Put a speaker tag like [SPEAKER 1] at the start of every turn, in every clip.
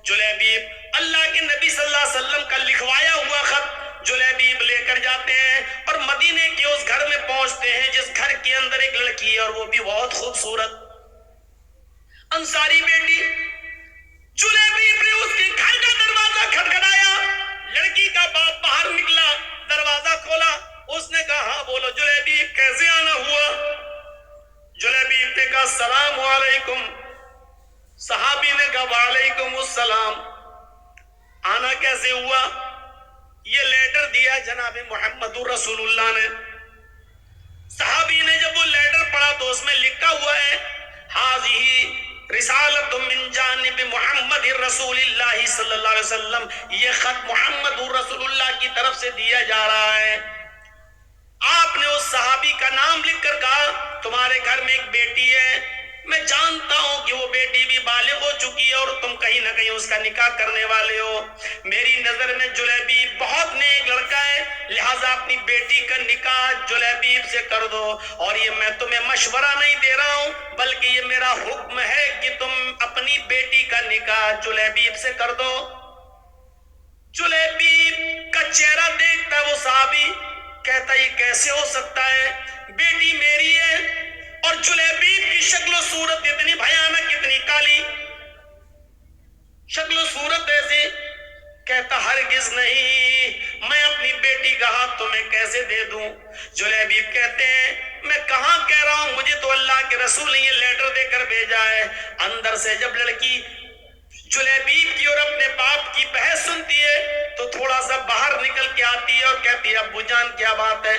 [SPEAKER 1] جلیبیب اللہ کے نبی صلی اللہ علیہ وسلم کا لکھوایا ہوا خط جلیبیب لے کر جاتے ہیں اور مدینے کے اس گھر میں پہنچتے ہیں جس گھر کے اندر ایک لڑکی ہے اور وہ بھی بہت خوبصورت انصاری بیٹی۔ جلیبیب نے اس کے گھر کا دروازہ کھٹکھٹایا، لڑکی کا باپ باہر نکلا، دروازہ کھولا، اس نے کہا ہاں بولو جلیبیب کیسے آنا ہوا؟ جلیبیب نے کہا السلام علیکم۔ صحابی نے کہا وعلیکم السلام، آنا کیسے ہوا؟ یہ لیٹر دیا جناب محمد رسول اللہ نے۔ صحابی نے جب وہ لیٹر پڑھا تو اس میں لکھا ہوا ہے حاذہ رسالۃ من جانب محمد رسول اللہ صلی اللہ علیہ وسلم، یہ خط محمد رسول اللہ کی طرف سے دیا جا رہا ہے۔ آپ نے اس صحابی کا نام لکھ کر کہا تمہارے گھر میں ایک بیٹی ہے، میں جانتا ہوں کہ وہ بیٹی بھی بالغ ہو چکی ہے اور تم کہیں نہ کہیں اس کا نکاح کرنے والے ہو، میری نظر میں جلیبیب بہت نیک لڑکا ہے، لہٰذا اپنی بیٹی کا نکاح جلیبیب سے کر دو، اور یہ میں تمہیں مشورہ نہیں دے رہا ہوں بلکہ یہ میرا حکم ہے کہ تم اپنی بیٹی کا نکاح جلیبیب سے کر دو۔ جلیبیب کا چہرہ دیکھتا وہ صحابی، کہتا یہ کیسے ہو سکتا ہے، بیٹی میری ہے، اور جلیبیب کی شکل و صورت اتنی بھیانک، اتنی کالی شکل و صورت ایسی، کہتا ہرگز نہیں، میں اپنی بیٹی کا ہاتھ تمہیں کیسے دے دوں؟ جلیبیب کہتے ہیں میں کہاں کہہ رہا ہوں، مجھے تو اللہ کے رسول نے یہ لیٹر دے کر بھیجا ہے۔ اندر سے جب لڑکی جلیبیب کی اور اپنے باپ کی بحث سنتی ہے تو تھوڑا سا باہر نکل کے آتی ہے اور کہتی ہے ابو جان کیا بات ہے؟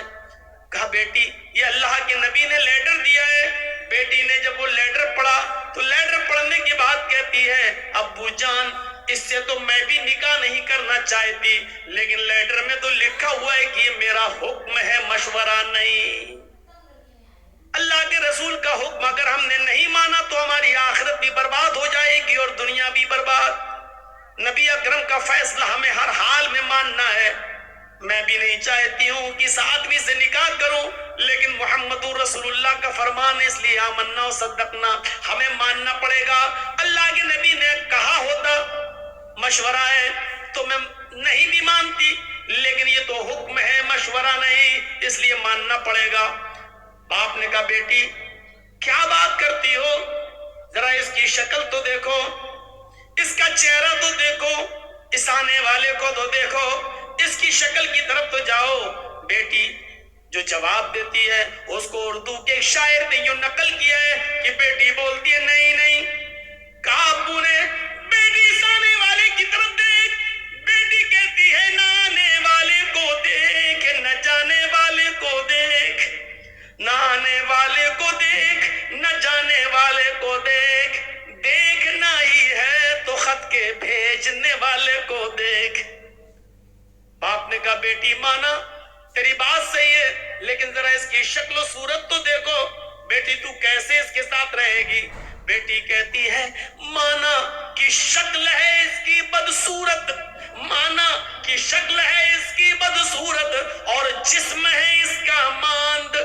[SPEAKER 1] کہا بیٹی یہ اللہ کے نبی نے لیٹر دیا ہے۔ بیٹی نے جب وہ لیٹر پڑھا تو لیٹر پڑھنے کے بعد کہتی ہے ابو جان اس سے تو میں بھی نکاح نہیں کرنا چاہتی، لیکن لیٹر میں تو لکھا ہوا ہے کہ یہ میرا حکم ہے، مشورہ نہیں۔ اللہ کے رسول کا حکم اگر ہم نے نہیں مانا تو ہماری آخرت بھی برباد ہو جائے گی اور دنیا بھی برباد۔ نبی اکرم کا فیصلہ ہمیں ہر حال میں ماننا ہے۔ میں بھی نہیں چاہتی ہوں کہ اس آدمی سے نکاح کروں، لیکن محمد رسول اللہ کا فرمان ہے، اس لیے آمنا و صدقنا، ہمیں ماننا پڑے گا۔ اللہ کے نبی نے کہا ہوتا مشورہ ہے تو میں نہیں بھی مانتی، لیکن یہ تو حکم ہے، مشورہ نہیں، اس لیے ماننا پڑے گا۔ باپ نے کہا بیٹی کیا بات کرتی ہو، ذرا اس کی شکل تو دیکھو، اس کا چہرہ تو دیکھو، اس آنے والے کو تو دیکھو، اس کی شکل کی طرف تو جاؤ۔ بیٹی جو جواب دیتی ہے اس کو اردو کے ایک شاعر نے یوں نقل کیا ہے کہ بیٹی بولتی ہے نہیں نہیں، کہا ابو نے بیٹی اس آنے والے کی طرف دیکھ، بیٹی کہتی ہے نہ آنے والے کو دیکھ، نہ جانے والے کو دیکھ، نہ آنے والے کو دیکھ، نہ جانے والے کو دیکھ، دیکھنا ہی ہے تو خط کے بھیجنے والے کو دیکھ۔ باپ نے کہا بیٹی مانا تیری بات صحیح ہے، لیکن ذرا اس کی شکل و صورت تو دیکھو، بیٹی تو کیسے اس کے ساتھ رہے گی؟ بیٹی کہتی ہے مانا کی شکل ہے اس کی بدصورت، مانا کی شکل ہے اس کی بدصورت اور جسم ہے اس کا ماند،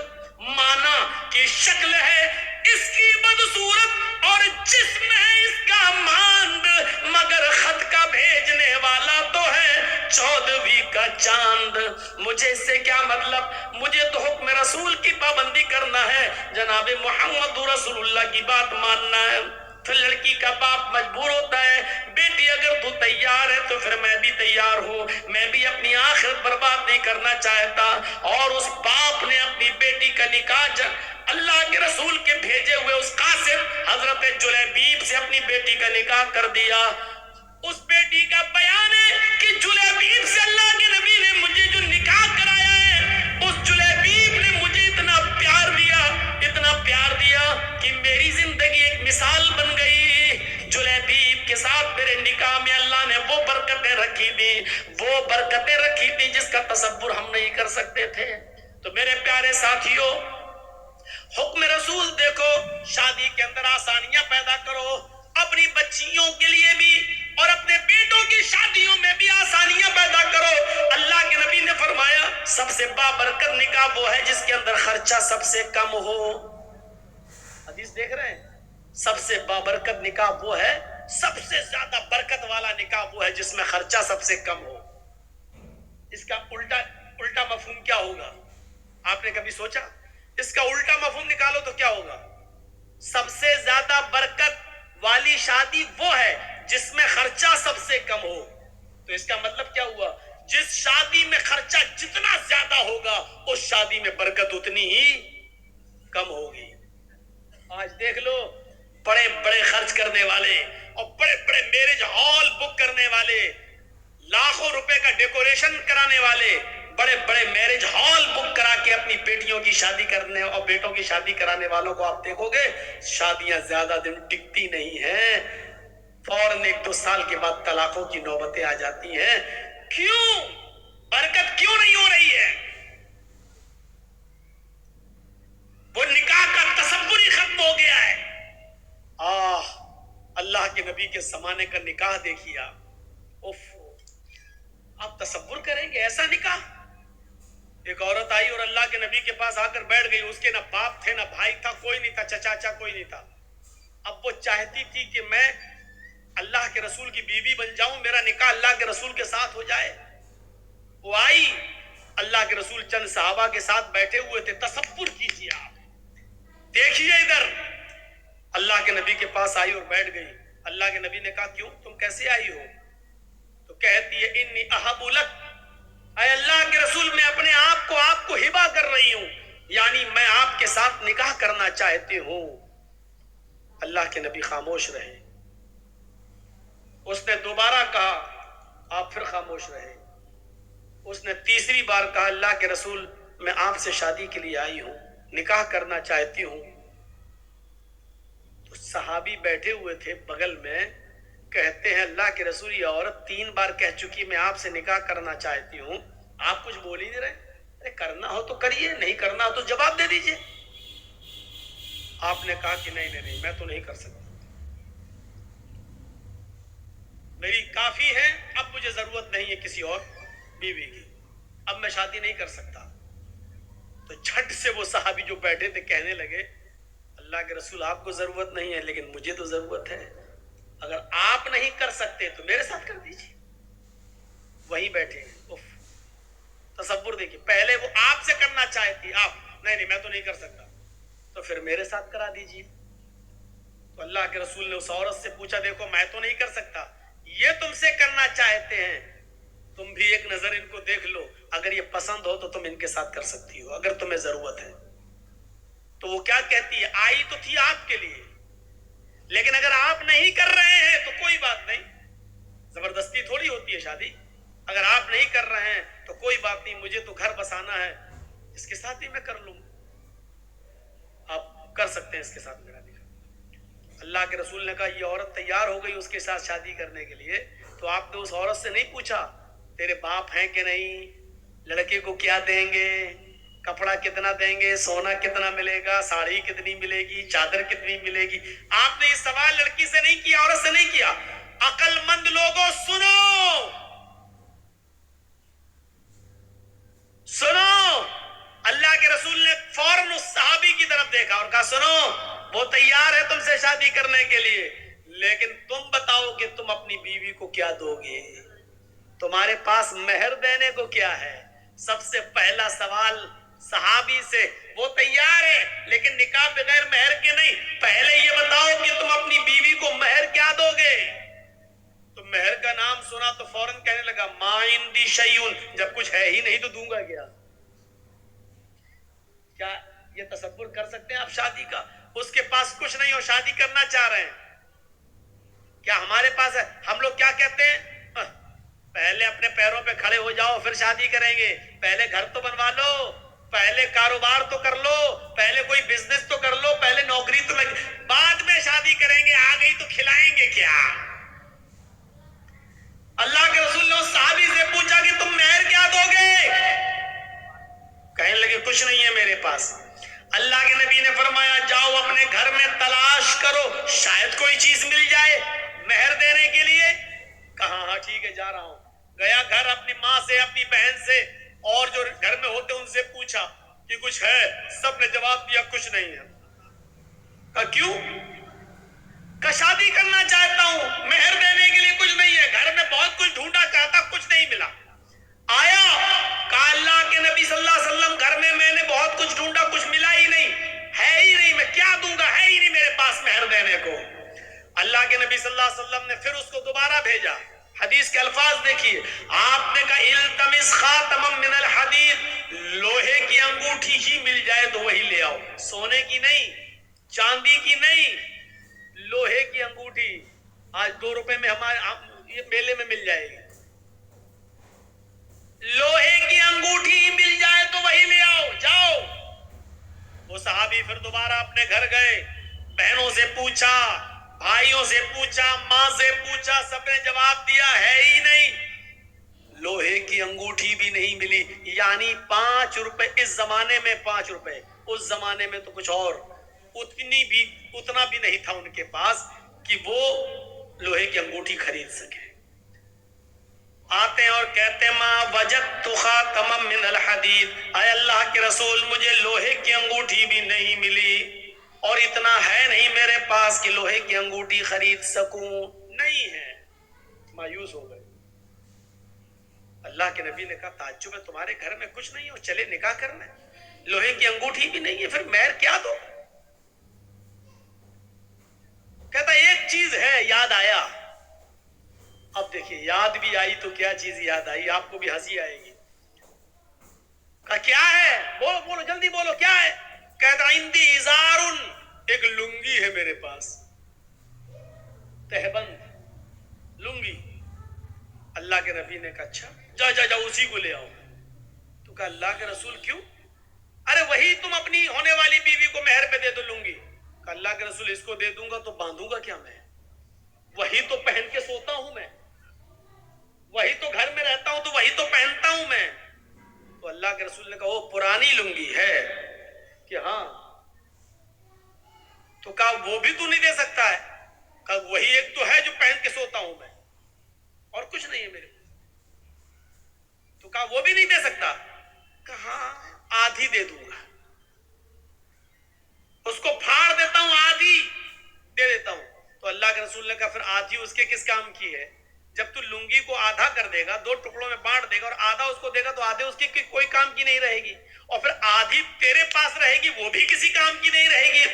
[SPEAKER 1] مانا کی شکل ہے اس کی بدصورت اور جسم ہے اس کا ماند، مگر خط کا بھیجنے والا تو ہے 14ویں کا چاند۔ مجھے اس سے کیا مطلب، مجھے تو حکم رسول کی پابندی کرنا ہے، جناب محمد رسول اللہ کی بات ماننا ہے۔ پھر لڑکی کا باپ مجبور ہوتا ہے بیٹی اگر تو تیار ہے تو پھر میں بھی تیار ہوں، میں بھی اپنی آخرت برباد نہیں کرنا چاہتا۔ اور اس باپ نے اپنی بیٹی کا نکاح اللہ کے رسول کے بھیجے ہوئے اس قاسم حضرت جلیبیب سے اپنی بیٹی کا نکاح کر دیا۔ اس بیٹی کا بیان ہے کہ جلیبیب سے اللہ کے نبی نے مجھے جو نکاح کرایا ہے، اس جلیبیب نے مجھے اتنا پیار دیا، اتنا پیار دیا کہ میری زندگی ایک مثال بن گئی۔ جلیبیب کے ساتھ میرے نکاح میں اللہ نے وہ برکتیں رکھی تھی، وہ برکتیں رکھی تھی جس کا تصور ہم نہیں کر سکتے تھے۔ تو میرے پیارے ساتھیوں، حکم رسول دیکھو، شادی کے اندر آسانیاں پیدا کرو، اپنی بچیوں کے لیے بھی اور اپنے بیٹوں کی شادیوں میں بھی آسانیاں پیدا کرو۔ اللہ کے نبی نے فرمایا سب سے بابرکت نکاح وہ ہے جس کے اندر خرچہ سب سے کم ہو۔ حدیث دیکھ رہے ہیں، سب سے بابرکت نکاح وہ ہے، سب سے زیادہ برکت والا جس میں خرچہ سب سے کم ہو. اس کا الٹا مفہوم کیا ہوگا؟ آپ نے کبھی سوچا؟ اس کا الٹا مفہوم نکالو تو کیا ہوگا؟ سب سے زیادہ برکت والی شادی وہ ہے جس میں خرچہ سب سے کم ہو. تو اس کا مطلب کیا ہوا؟ جس شادی میں خرچہ جتنا زیادہ ہوگا اس شادی میں برکت اتنی ہی کم ہوگی. آج دیکھ لو بڑے بڑے خرچ کرنے والے اور بڑے بڑے میرج ہال بک کرنے والے، لاکھوں روپے کا ڈیکوریشن کرانے والے، بڑے بڑے میرج ہال بک کرا کے اپنی بیٹیوں کی شادی کرنے اور بیٹوں کی شادی کرانے والوں کو آپ دیکھو گے شادیاں زیادہ دن ٹکتی نہیں ہیں. فوراً 1-2 سال کے بعد طلاقوں کی نوبتیں آ جاتی ہیں. کیوں؟ برکت کیوں نہیں ہو رہی ہے؟ وہ نکاح کا تصور ہی ختم ہو گیا ہے. اللہ کے نبی کے زمانے کا نکاح دیکھیے آپ تصور کریں گے ایسا نکاح؟ ایک عورت آئی اور اللہ کے نبی کے پاس آ کر بیٹھ گئی. اس کے نہ باپ تھے، نہ بھائی تھا، کوئی نہیں تھا، چچا کوئی نہیں تھا. اب وہ چاہتی تھی کہ میں اللہ کے رسول کی بیوی بن جاؤں، میرا نکاح اللہ کے رسول کے ساتھ ہو جائے. وہ آئی، اللہ کے رسول چند صحابہ کے ساتھ بیٹھے ہوئے تھے. تصور کیجیے آپ، دیکھیے ادھر، اللہ کے نبی کے پاس آئی اور بیٹھ گئی. اللہ کے نبی نے کہا کیوں، تم کیسے آئی ہو؟ تو کہتی ہے انی احب لک، اے اللہ کے رسول میں اپنے آپ کو ہبہ کر رہی ہوں، یعنی میں آپ کے ساتھ نکاح کرنا چاہتی ہوں. اللہ کے نبی خاموش رہے. اس نے دوبارہ کہا، آپ پھر خاموش رہے. اس نے تیسری بار کہا اللہ کے رسول میں آپ سے شادی کے لیے آئی ہوں، نکاح کرنا چاہتی ہوں. تو صحابی بیٹھے ہوئے تھے بغل میں، کہتے ہیں اللہ کے رسول یہ عورت 3 بار کہہ چکی میں آپ سے نکاح کرنا چاہتی ہوں، آپ کچھ بول ہی نہیں رہے. ارے کرنا ہو تو کریے، نہیں کرنا ہو تو جواب دے دیجئے. آپ نے کہا کہ نہیں میں تو نہیں کر سکتا، میری کافی ہے، اب مجھے ضرورت نہیں ہے کسی اور بیوی کی، اب میں شادی نہیں کر سکتا. تو جھٹ سے وہ صحابی جو بیٹھے تھے کہنے لگے اللہ کے رسول آپ کو ضرورت نہیں ہے لیکن مجھے تو ضرورت ہے، اگر آپ نہیں کر سکتے تو میرے ساتھ کر دیجیے. وہیں بیٹھے ہیں. تصور دیکھیے، پہلے وہ آپ سے کرنا چاہتی، آپ نہیں میں تو نہیں کر سکتا، تو پھر میرے ساتھ کرا دیجیے. تو اللہ کے رسول نے اس عورت سے پوچھا دیکھو میں تو نہیں کر سکتا، یہ تم سے کرنا چاہتے ہیں، تم بھی ایک نظر ان کو دیکھ لو، اگر یہ پسند ہو تو تم ان کے ساتھ کر سکتی ہو اگر تمہیں ضرورت ہے. تو وہ کیا کہتی ہے، آئی تو تھی آپ کے لیے، لیکن اگر آپ نہیں کر رہے ہیں تو کوئی بات نہیں، زبردستی تھوڑی ہوتی ہے شادی. اگر آپ نہیں کر رہے ہیں تو کوئی بات نہیں، مجھے تو گھر بسانا ہے، اس کے ساتھ ہی میں کر لوں. آپ کر سکتے ہیں اس کے ساتھ میرا نکاح. اللہ کے رسول نے کہا یہ عورت تیار ہو گئی اس کے ساتھ شادی کرنے کے لیے، تو آپ نے اس عورت سے نہیں پوچھا تیرے باپ ہیں کہ نہیں، لڑکے کو کیا دیں گے، کپڑا کتنا دیں گے، سونا کتنا ملے گا، ساڑی کتنی ملے گی، چادر کتنی ملے گی. آپ نے یہ سوال لڑکی سے نہیں کیا، عورت سے نہیں کیا. عقل مند لوگوں سنو، اللہ کے رسول نے فوراً اس صحابی کی طرف دیکھا اور کہا سنو وہ تیار ہے تم سے شادی کرنے کے لیے، لیکن تم بتاؤ کہ تم اپنی بیوی کو کیا دو گے، تمہارے پاس مہر دینے کو کیا ہے. سب سے پہلا سوال صحابی سے، وہ تیار ہے لیکن نکاح بغیر مہر کے نہیں، پہلے یہ بتاؤ کہ تم اپنی بیوی کو مہر کیا دو گے. تو مہر کا نام سنا تو فوراً کہنے لگا ما عندی شیئن، جب کچھ ہے ہی نہیں تو دوں گا کیا. کیا یہ تصور کر سکتے ہیں آپ شادی کا؟ اس کے پاس کچھ نہیں ہو، شادی کرنا چاہ رہے ہیں. کیا ہمارے پاس ہے؟ ہم لوگ کیا کہتے ہیں، پہلے اپنے پیروں پہ کھڑے ہو جاؤ پھر شادی کریں گے، پہلے گھر تو بنوا لو، پہلے کاروبار تو کر لو، پہلے کوئی بزنس تو کر لو، پہلے نوکری تو لگ، بعد میں شادی کریں گے، آ گئی تو کھلائیں گے کیا. اللہ کے رسول نے اس صحابی سے پوچھا کہ تم مہر کیا دو گے، کہنے لگے کچھ نہیں ہے میرے پاس. اللہ کے نبی نے فرمایا جاؤ اپنے گھر میں تلاش کرو، شاید کوئی چیز مل جائے مہر دینے کے لیے. کہا ہاں ٹھیک ہے جا رہا ہوں. گیا گھر، اپنی ماں سے، اپنی بہن سے اور جو گھر میں ہوتے ان سے پوچھا کہ کچھ ہے، سب نے جواب دیا کچھ نہیں ہے. کہا کیوں؟ کہ شادی کرنا چاہتا ہوں، مہر دینے کے لیے کچھ نہیں ہے، گھر میں بہت کچھ ڈھونڈ دوبارہ بھیجا. حدیث کے الفاظ دیکھیے, آپ نے کہا التمس خاتما من الحدید, لوہے کی انگوٹھی ہی مل جائے تو وہی لے آؤ, سونے کی نہیں, چاندی کی نہیں, لوہے کی انگوٹھی. آج 2 روپے میں ہمارے میلے میں مل جائے گی. لوہے کی انگوٹھی مل جائے تو وہی لے آؤ, جاؤ. وہ صحابی پھر دوبارہ اپنے گھر گئے, بہنوں سے پوچھا, بھائیوں سے پوچھا, ماں سے پوچھا, سب نے جواب دیا ہے ہی نہیں. لوہے کی انگوٹھی بھی نہیں ملی. یعنی 5 روپے اس زمانے میں, 5 روپے اس زمانے میں تو کچھ اور, اتنا بھی نہیں تھا ان کے پاس کہ وہ لوہے کی انگوٹھی خرید سکے. آتے ہیں اور کہتے ما وجدت خاتما من الحدید, اے اللہ کے رسول مجھے لوہے کی انگوٹھی بھی نہیں ملی, اور اتنا ہے نہیں میرے پاس کہ لوہے کی انگوٹھی خرید سکوں. نہیں ہے. مایوس ہو گئے. اللہ کے نبی نے کہا تعجب ہے, تمہارے گھر میں کچھ نہیں ہو, چلے نکاح کرنا ہے, لوہے کی انگوٹھی بھی نہیں ہے, پھر مہر کیا دو؟ کہتا ایک چیز ہے, یاد آیا. اب دیکھیے یاد بھی آئی تو کیا چیز یاد آئی, آپ کو بھی ہنسی آئے گی. کہا کیا ہے؟ بولو بولو جلدی بولو, کیا ہے؟ کہتا عندی ازار, ایک لنگی ہے میرے پاس, تہبند لنگی. اللہ کے نبی نے کہا اچھا جا جا جا اسی کو لے آؤ. تو کہا اللہ کے رسول کیوں؟ ارے وہی تم اپنی ہونے والی بیوی کو مہر پہ دے دو لنگی. کہا اللہ کے رسول اس کو دے دوں گا تو باندھوں گا کیا میں؟ وہی تو پہن کے سوتا ہوں میں, وہی تو گھر میں رہتا ہوں تو وہی تو پہنتا ہوں میں. تو اللہ کے رسول نے کہا وہ پرانی لنگی ہے کہ ہاں. تو کہا وہ بھی تو نہیں دے سکتا ہے؟ کہا وہی ایک تو ہے جو پہن کے سوتا ہوں میں, اور کچھ نہیں ہے میرے پاس. تو کہا وہ بھی نہیں دے سکتا؟ کہا آدھی دے دوں گا, اس کو پھاڑ دیتا ہوں, آدھی دے دیتا ہوں. تو اللہ کے رسول نے کہا پھر آدھی اس کے کس کام کی ہے؟ جب تو لنگی کو آدھا کر دے گا, 2 ٹکڑوں میں بانٹ دے گا, اور آدھا اس کو دے گا, تو آدھے اس کی کوئی کام کی نہیں رہے گی, اور پھر آدھی تیرے پاس رہے گی, وہ بھی کسی کام کی نہیں رہے گی,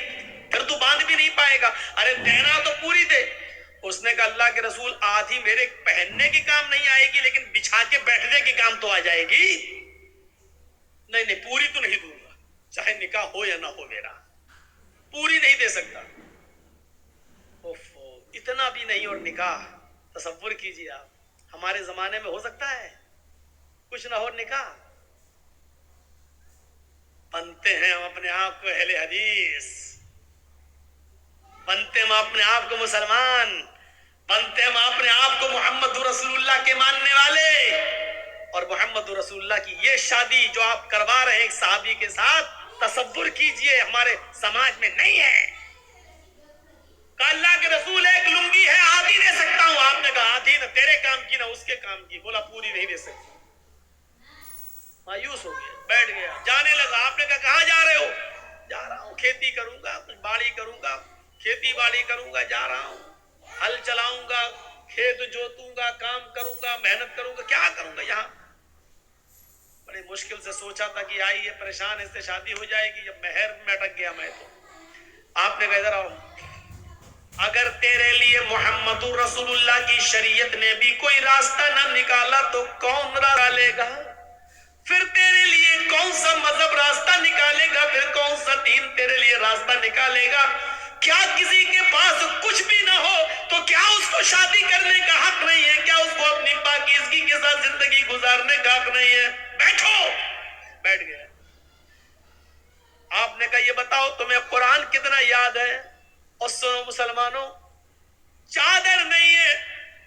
[SPEAKER 1] پھر تو باندھ بھی نہیں پائے گا. ارے دینا تو پوری دے. اس نے کہا اللہ کے رسول آدھی میرے پہننے کے کام نہیں آئے گی, لیکن بچھا کے بیٹھنے کے کام تو آ جائے گی. نہیں نہیں پوری تو نہیں دوں گا, چاہے نکاح ہو یا نہ ہو, میرا پوری نہیں دے سکتا. اتنا بھی نہیں, اور نکاح تصور کیجیے آپ, ہمارے زمانے میں ہو سکتا ہے کچھ نہ ہو نکاح؟ بنتے ہیں ہم اپنے آپ کو اہل حدیث, بنتے ہم اپنے آپ کو مسلمان, بنتے ہم اپنے آپ کو محمد رسول اللہ کے ماننے والے. اور محمد رسول اللہ کی یہ شادی جو آپ کروا رہے ہیں ایک صحابی کے ساتھ, تصور کیجئے ہمارے سماج میں نہیں ہے. کہ اللہ کے رسول ایک لنگی ہے, آدھی دے سکتا ہوں. آپ نے کہا آدھی نہ تیرے کام کی نہ اس کے کام کی. بولا پوری نہیں دے سکتی. مایوس ہو گیا, بیٹھ گیا, جانے لگا. آپ نے کہا کہاں جا رہے ہو؟ جا رہا ہوں کھیتی کروں گا, باڑی کروں گا, کھیتی باڑی کروں گا, جا رہا ہوں, ہل چلاؤں گا, کھیت جوتوں گا, کام کروں گا, محنت کروں گا, کیا کروں گا یہاں. بڑی مشکل سے سوچا تھا کہ آئی یہ پریشان, اس سے شادی ہو جائے گی, جب مہر میں اٹک گیا میں. تو آپ نے کہا ادھر آؤ, اگر تیرے لیے محمد رسول اللہ کی شریعت نے بھی کوئی راستہ نہ نکالا تو کون نکالے گا؟ پھر تیرے لیے کون سا مذہب راستہ نکالے گا؟ پھر کون سا دین تیرے لیے راستہ نکالے گا؟ کیا کسی کے پاس کچھ بھی نہ ہو تو کیا اس کو شادی کرنے کا حق نہیں ہے؟ کیا اس کو اپنی پاکیزگی کے ساتھ زندگی گزارنے کا حق نہیں ہے؟ بیٹھو. بیٹھ گیا. آپ نے کہا یہ بتاؤ تمہیں قرآن کتنا یاد ہے؟ اور سنو مسلمانوں, چادر نہیں ہے,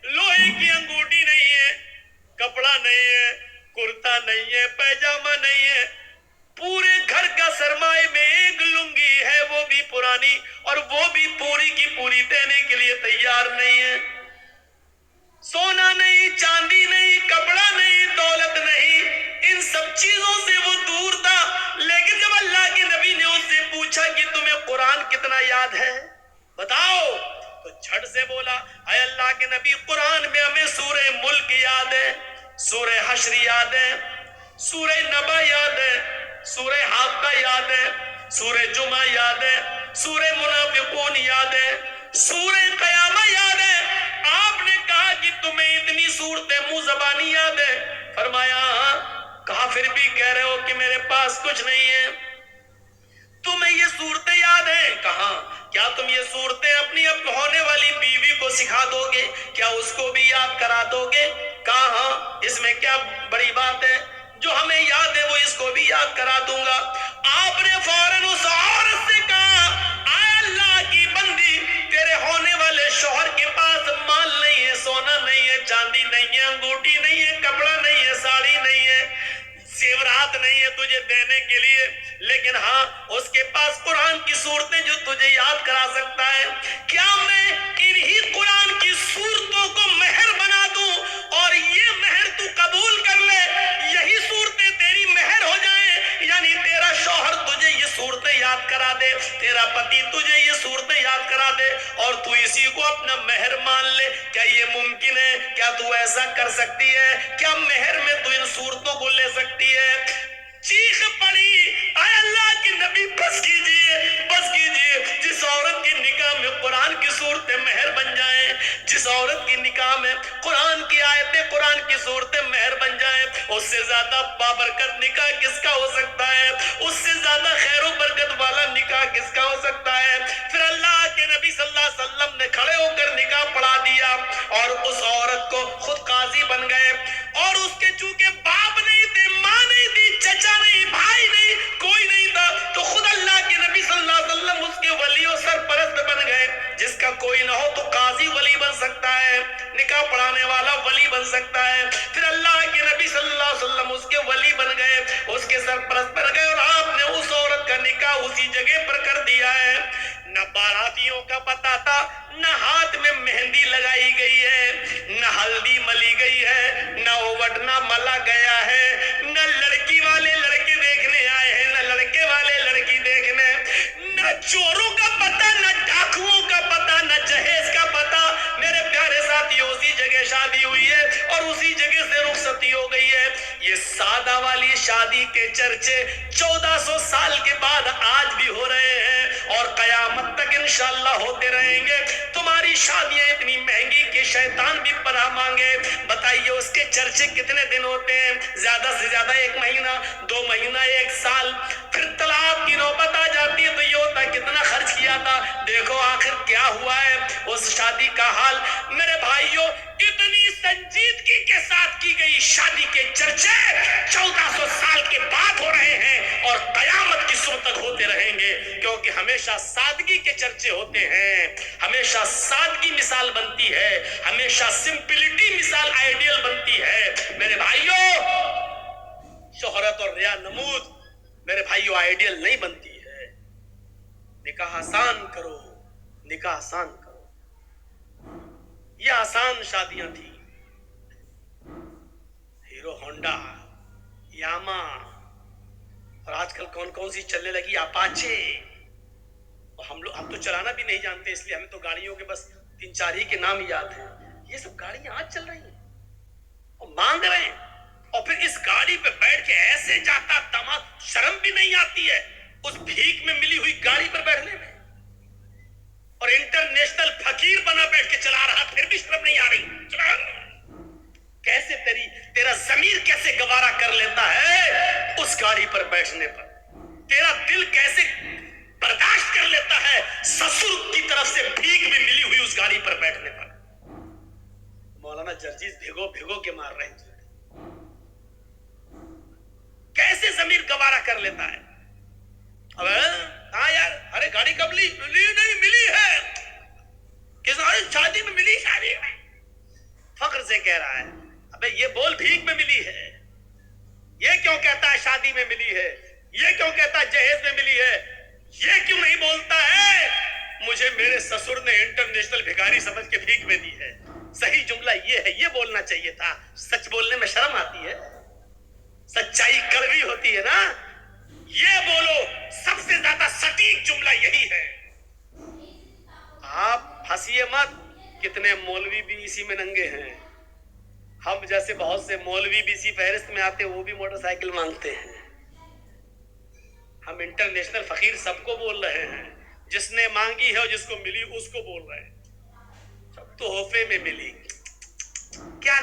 [SPEAKER 1] لوہے کی انگوٹھی نہیں ہے, کپڑا نہیں ہے, کرتا نہیں ہے, پیجامہ نہیں ہے, پورے گھر کا سرمایہ میں ایک لنگی ہے, وہ بھی پرانی, اور وہ بھی پوری کی پوری دینے کے لیے تیار نہیں ہے. سونا نہیں, چاندی نہیں, کپڑا نہیں, دولت نہیں, ان سب چیزوں سے وہ دور تھا. لیکن جب اللہ کے نبی نے اس سے پوچھا کہ تمہیں قرآن کتنا یاد ہے بتاؤ, تو جھٹ سے بولا اے اللہ کے نبی قرآن میں ہمیں سورہ ملک یاد ہے, سورہ حشر یاد ہے, سورہ نبا یاد ہے, سورہ حاقہ یاد ہے, سورہ جمعہ یاد ہے, سورہ منافقون یاد ہے, سورہ قیامہ یاد ہے. آپ نے کہا تمہیں اتنی صورتیں منہ زبانی یاد ہے؟ فرمایا ہاں۔ کہا پھر بھی کہہ رہے ہو کہ میرے پاس کچھ نہیں ہے، تمہیں یہ صورتیں یاد ہیں؟ کہاں؟ کیا تم یہ صورتیں اپنی اب ہونے والی بیوی کو سکھا دو گے؟ کیا اس کو بھی یاد کرا دو گے؟ کہا ہاں، اس میں کیا بڑی بات ہے، جو ہمیں یاد ہے وہ اس کو بھی یاد کرا دوں گا۔ آپ نے فوراً اس عورت سے کہا اے اللہ کی بندی، تیرے ہونے والے شوہر کے پاس مال نہیں ہے، سونا نہیں ہے، چاندی نہیں ہے، انگوٹھی نہیں ہے، کپڑا نہیں ہے، ساڑی نہیں ہے، زیورات نہیں ہے تجھے دینے کے لیے، لیکن ہاں اس کے پاس قرآن کی صورتیں جو تجھے یاد کرا سکتا ہے۔ کیا میں انہی قرآن کی صورتوں کو مہر بنا دوں اور یہ مہر تو قبول کر لے، یہی صورتیں تیری مہر ہو جائیں؟ یعنی تیرا شوہر تجھے یہ صورتیں یاد کرا دے، تیرا پتی تجھے یہ صورتیں یاد کرا دے اور تو اسی کو اپنا مہر مان لے، کیا یہ ممکن ہے؟ کیا تو ایسا کر سکتی ہے؟ کیا مہر میں تو ان صورتوں کو لے سکتی ہے؟ چیخ پڑی اے اللہ کے نبی، بس کیجئے، بس کیجئے۔ جس عورت کے نکاح میں قرآن کی صورتیں مہر بن جائیں، جس عورت کی نکاح میں قرآن کی آیتیں، قرآن کی صورتیں مہر بن جائیں، اس سے زیادہ بابرکت نکاح کس کا ہو سکتا ہے؟ اس سے زیادہ خیر و برکت والا نکاح کس کا ہو سکتا ہے؟ پھر اللہ کے نبی صلی اللہ علیہ وسلم نے کھڑے ہو کر نکاح پڑھا دیا اور اس عورت کو خود قاضی بن گئے، اور اس کے چونکہ باپ نہیں تھے، ماں نہیں تھی، چچا نہیں، بھائی نہیں، کوئی نہیں تھا، تو خود اللہ کے نبی صلی اللہ علیہ وسلم اس کے ولی و سرپرست بن گئے۔ جس کا کوئی نہ ہو تو قاضی ولی بن سکتا ہے، نکاح پڑھانے والا ولی بن سکتا ہے۔ پھر اللہ کے نبی صلی اللہ علیہ وسلم اس کے ولی بن گئے، اس کے سرپرست بن گئے، اور آپ نے اس عورت کا نکاح اسی جگہ پر کر دیا ہے۔ نہ باراتیوں کا پتہ تھا، نہ ہاتھ میں مہندی لگائی گئی ہے، نہ ہلدی ملی گئی ہے، نہ اوٹنا ملا گیا ہے، نہ لڑکی والے لڑکے دیکھنے آئے ہیں، نہ لڑکے والے لڑکی دیکھنے، نہ چوروں کا پتہ، نہ ڈاکوؤں کا پتہ، نہ جہیز کا پتہ۔ میرے پیارے ساتھیوں، اسی جگہ شادی ہوئی ہے اور اسی جگہ سے رخصتی ہو گئی ہے۔ یہ سادہ والی شادی کے چرچے 1400 سال کے بعد آج بھی ہو رہے ہیں اور قیامت تک انشاءاللہ ہوتے رہیں گے۔ تمہاری شادیاں اتنی مہنگی کہ شیطان بھی پناہ مانگے۔ بتائیے اس کے چرچے کتنے دن ہوتے ہیں؟ زیادہ سے زیادہ 1 مہینہ، 2 مہینہ، 1 سال۔ پھر طلاق کی نوبت آ جاتی ہے تو یہ ہوتا ہے کتنا خرچ کیا تھا، دیکھو آخر کیا ہوا ہے اس شادی کا حال۔ میرے بھائیوں، اتنی سنجیدگی کے ساتھ کی گئی شادی کے چرچے 1400 سال کے بعد ہو رہے ہیں اور قیامت کی صبح تک ہوتے رہیں گے، کیونکہ ہمیشہ سادگی کے چرچے ہوتے ہیں، ہمیشہ سادگی مثال بنتی ہے، ہمیشہ سمپلٹی مثال آئیڈیل بنتی ہے۔ میرے بھائیوں، شہرت اور ریا نمود میرے بھائیوں آئیڈیل نہیں بنتی ہے۔ نکاح آسان کرو، نکاح آسان کرو۔ یہ آسان شادیاں تھیں، ہیرو ہونڈا، یاما، اور آج کل کون کون سی چلنے لگی، اپاچے۔ اور ہم تو چلانا بھی نہیں جانتے، اس لیے ہمیں تو گاڑیوں کے بس 3-4 ہی کے نام یاد ہیں۔ یہ سب گاڑیاں آج چل رہی ہیں اور مانگ رہے ہیں، اور پھر اس گاڑی پہ بیٹھ کے ایسے جاتا دماغ، شرم بھی نہیں آتی ہے اس بھیک میں ملی ہوئی گاڑی پر بیٹھنے میں، اور انٹرنیشنل فقیر بنا بیٹھ کے چلا رہا، پھر بھی شرم نہیں آ رہی۔ کیسے تیرا ضمیر کیسے گوارا کر لیتا ہے اس گاڑی پر بیٹھنے پر؟ تیرا دل کیسے برداشت کر لیتا ہے سسر کی طرف سے بھیک میں ملی ہوئی اس گاڑی پر بیٹھنے پر؟ مولانا جرجیز بھیگو بھیگو کے مار رہے ہیں، کیسے ضمیر گوارا کر لیتا ہے؟ اب ہاں یار، ارے گاڑی کب لی نہیں ملی ہے، کس شادی میں ملی، شادی میں فخر سے کہہ رہا ہے۔ ابے یہ بول بھیک میں ملی ہے، یہ کیوں کہتا ہے شادی میں ملی ہے، یہ کیوں کہتا ہے جہیز میں ملی ہے، یہ کیوں نہیں بولتا ہے مجھے میرے سسر نے انٹرنیشنل بھکاری سمجھ کے بھیک میں دی ہے؟ صحیح جملہ یہ ہے، یہ بولنا چاہیے تھا۔ سچ بولنے میں شرم آتی ہے، سچائی کڑوی ہوتی ہے نا، یہ بولو، سب سے زیادہ سٹیک جملہ یہی ہے۔ آپ ہنسیے مت، کتنے مولوی بھی اسی میں ننگے ہیں، ہم جیسے بہت سے مولوی بھی اسی فہرست میں آتے ہیں، وہ بھی موٹر سائیکل مانگتے ہیں۔ ہم انٹرنیشنل فقیر سب کو بول رہے ہیں، جس نے مانگی ہے اور جس کو ملی اس کو بول رہے ہیں، سب تو حوفے میں ملی۔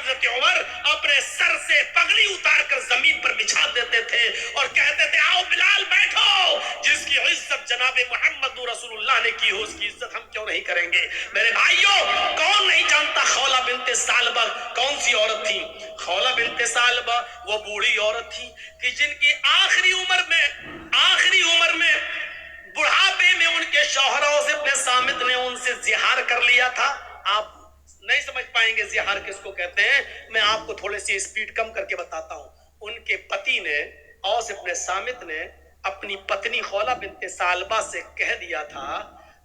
[SPEAKER 1] حضرت عمر اپنے سر سے پگڑی اتار کر زمین پر بچھا دیتے تھے اور کہتے تھے آؤ بلال بیٹھو، جس کی عزت جناب محمد رسول اللہ نے کی ہو اس کی عزت ہم کیوں نہیں کریں گے؟ میرے بھائیوں، کون نہیں جانتا خولہ بنت ثعلبہ کون سی عورت تھی؟ خولہ بنت ثعلبہ وہ بوڑھی عورت تھی کہ جن کی آخری عمر میں بڑھاپے میں ان کے شوہروں سے اپنے سامت نے ان سے زہار کر لیا تھا۔ آپ نہیں سمجھ پائیں گے زہار کس کو کہتے ہیں، میں آپ کو تھوڑے سی سپیڈ کم کر کے بتاتا ہوں۔ ان کے پتی نے اوس ابن صامت نے اپنی پتنی خولہ بنت ثعلبہ سے کہہ دیا تھا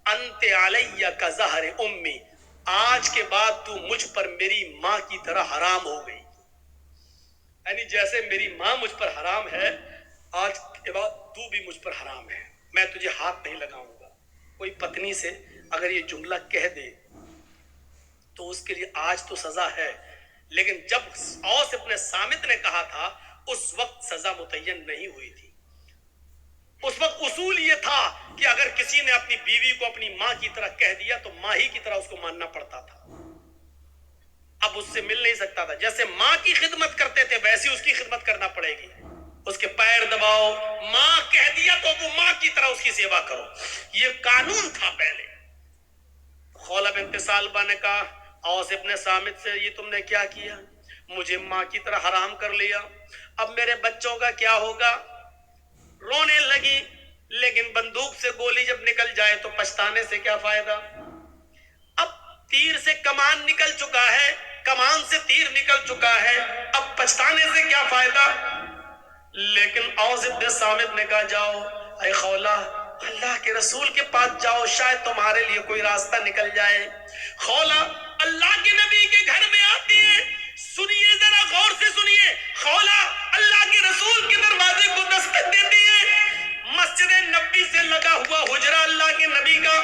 [SPEAKER 1] انت علی کا زہر امی، آج کے بعد تو مجھ پر میری ماں کی طرح حرام ہو گئی، یعنی جیسے میری ماں مجھ پر حرام ہے آج کے بعد تو بھی مجھ پر حرام ہے، میں تجھے ہاتھ نہیں لگاؤں گا۔ کوئی پتنی سے اگر یہ جملہ کہہ دے تو اس کے لیے آج تو سزا ہے، لیکن جب اوس ابن صامت نے کہا تھا اس وقت سزا متعین نہیں ہوئی تھی۔ اس وقت اصول یہ تھا کہ اگر کسی نے اپنی بیوی کو اپنی ماں کی طرح کہہ دیا تو ماں ہی کی طرح اس کو ماننا پڑتا تھا، اب اس سے مل نہیں سکتا تھا۔ جیسے ماں کی خدمت کرتے تھے ویسی اس کی خدمت کرنا پڑے گی، اس کے پیر دباؤ، ماں کہہ دیا تو وہ ماں کی طرح اس کی سیوا کرو، یہ قانون تھا پہلے۔ خولہ بنت ثعلبہ نے کہا اوس ابن صامت سے یہ تم نے کیا کیا؟ مجھے ماں کی طرح حرام کر لیا، اب میرے بچوں کا کیا ہوگا؟ رونے لگی، لیکن بندوق سے گولی جب نکل جائے تو پچھتانے سے کیا فائدہ؟ اب تیر سے کمان نکل چکا ہے، کمان سے تیر نکل چکا ہے، اب پچھتانے سے کیا فائدہ؟ لیکن اوس ابن صامت نے کہا جاؤ اے خولہ اللہ کے رسول کے پاس جاؤ، شاید تمہارے لیے کوئی راستہ نکل جائے۔ خولہ اللہ کے نبی کے گھر میں آتی ہے، سنیے ذرا غور سے سنیے، خولہ اللہ کے رسول کے دروازے کو دستک دیتی ہے، مسجد نبی سے لگا ہوا حجرہ اللہ کے نبی کا،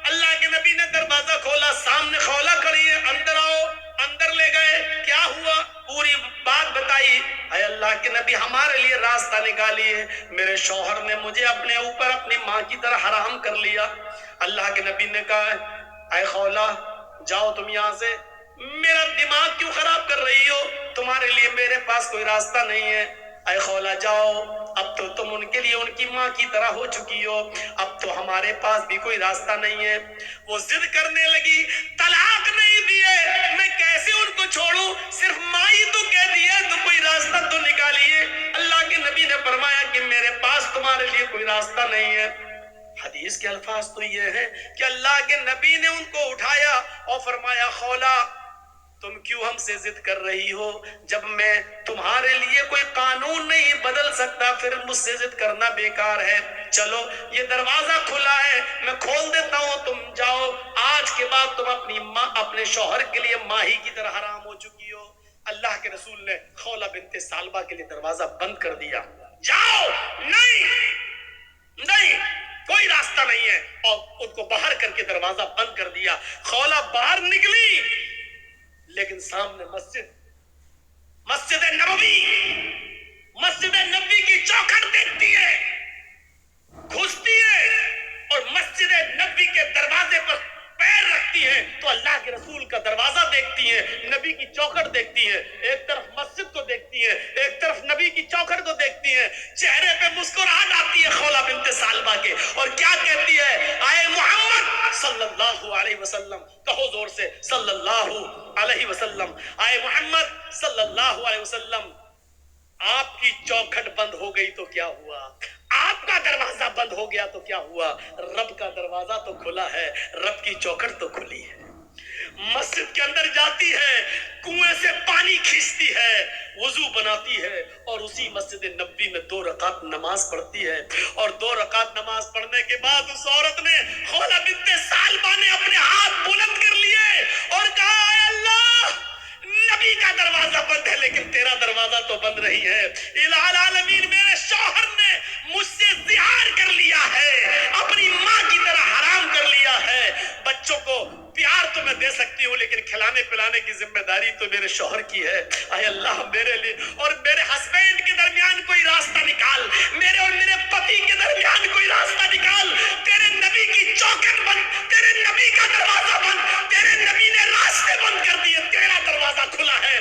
[SPEAKER 1] اللہ کے نبی نے دروازہ کھولا، سامنے خولہ کھڑی ہے، اندر آؤ، اندر لے گئے، کیا ہوا پوری بات بتائی۔ اے اللہ کے نبی ہمارے لیے راستہ نکالیے، میرے شوہر نے مجھے اپنے اوپر اپنی ماں کی طرح حرام کر لیا۔ اللہ کے نبی نے کہا اے خولہ جاؤ تم یہاں سے، میرا دماغ کیوں خراب کر رہی ہو؟ تمہارے لیے میرے پاس کوئی راستہ نہیں ہے، اے خولہ جاؤ، اب تو تم ان کے لیے ان کی ماں کی طرح ہو چکی ہو، اب تو ہمارے پاس بھی کوئی راستہ نہیں ہے۔ وہ ضد کرنے لگی، طلاق نہیں دیے میں کیسے ان کو چھوڑوں، صرف ماں ہی تو کہہ دیا تو کوئی راستہ تو نکالیے۔ اللہ کے نبی نے فرمایا کہ میرے پاس تمہارے لیے کوئی راستہ نہیں ہے۔ حدیث کے الفاظ تو یہ ہیں کہ اللہ کے نبی نے ان کو اٹھایا اور فرمایا خولہ تم کیوں ہم سے ضد کر رہی ہو؟ جب میں تمہارے لیے کوئی قانون نہیں بدل سکتا پھر مجھ سے ضد کرنا بیکار ہے، چلو یہ دروازہ کھلا ہے میں کھول دیتا ہوں، تم جاؤ، آج کے بعد تم اپنی ماں اپنے شوہر کے لیے ماہی کی طرح حرام ہو چکی ہو۔ اللہ کے رسول نے خولہ بنت ثعلبہ کے لیے دروازہ بند کر دیا، جاؤ، نہیں کوئی راستہ نہیں ہے، اور ان کو باہر کر کے دروازہ بند کر دیا۔ خولہ باہر نکلی لیکن سامنے مسجد نبوی کی چوکھٹ دیکھتی ہے، گھستی ہے اور مسجد نبوی کے دروازے پر پیر رکھتی ہے تو اللہ کے رسول کا دروازہ دیکھتی ہے، نبی کی چوکھٹ دیکھتی ہے، ایک طرف مسجد کو دیکھتی ہے ایک طرف نبی کی چوکھٹ کو دیکھتی ہے، چہرے پہ مسکراہٹ آتی ہے خولہ بنت ثعلبہ کے، اور کیا کہتی ہے اے محمد صلی اللہ علیہ وسلم، کہو زور سے صلی اللہ علیہ وسلم، اے محمد صلی اللہ علیہ وسلم، آپ کی چوکھٹ بند ہو گئی تو کیا ہوا، آپ کا دروازہ بند ہو گیا تو کیا ہوا، رب کا دروازہ تو کھلا ہے، رب کی چوکھٹ تو کھلی ہے۔ مسجد کے اندر جاتی ہے، کنویں سے پانی کھینچتی ہے، وضو بناتی ہے اور اسی مسجد نبوی میں 2 رکعت نماز پڑھتی ہے، اور 2 رکعت نماز پڑھنے کے بعد اس عورت نے خولہ بنت ثعلبہ نے اپنے ہاتھ بلند کر لیے اور کہا اے اللہ نبی کا دروازہ بند ہے لیکن تیرا دروازہ تو بند نہیں ہے، الہ العالمین میرے شوہر نے مجھ سے زہار کر لیا ہے، اپنی ماں کی طرح حرام کر لیا ہے، بچوں کو پیار تو میں دے سکتی ہوں لیکن کھلانے پلانے کی ذمہ داری تو میرے شوہر کی ہے، اے اللہ میرے لیے اور میرے ہسبینڈ کے درمیان کوئی راستہ نکال، میرے اور میرے پتی کے درمیان کوئی راستہ نکال، تیرے نبی کی چوکھٹ بند، تیرے نبی کا دروازہ بند، تیرے نبی نے راستے بند کر دیے، تیرا دروازہ کھلا ہے،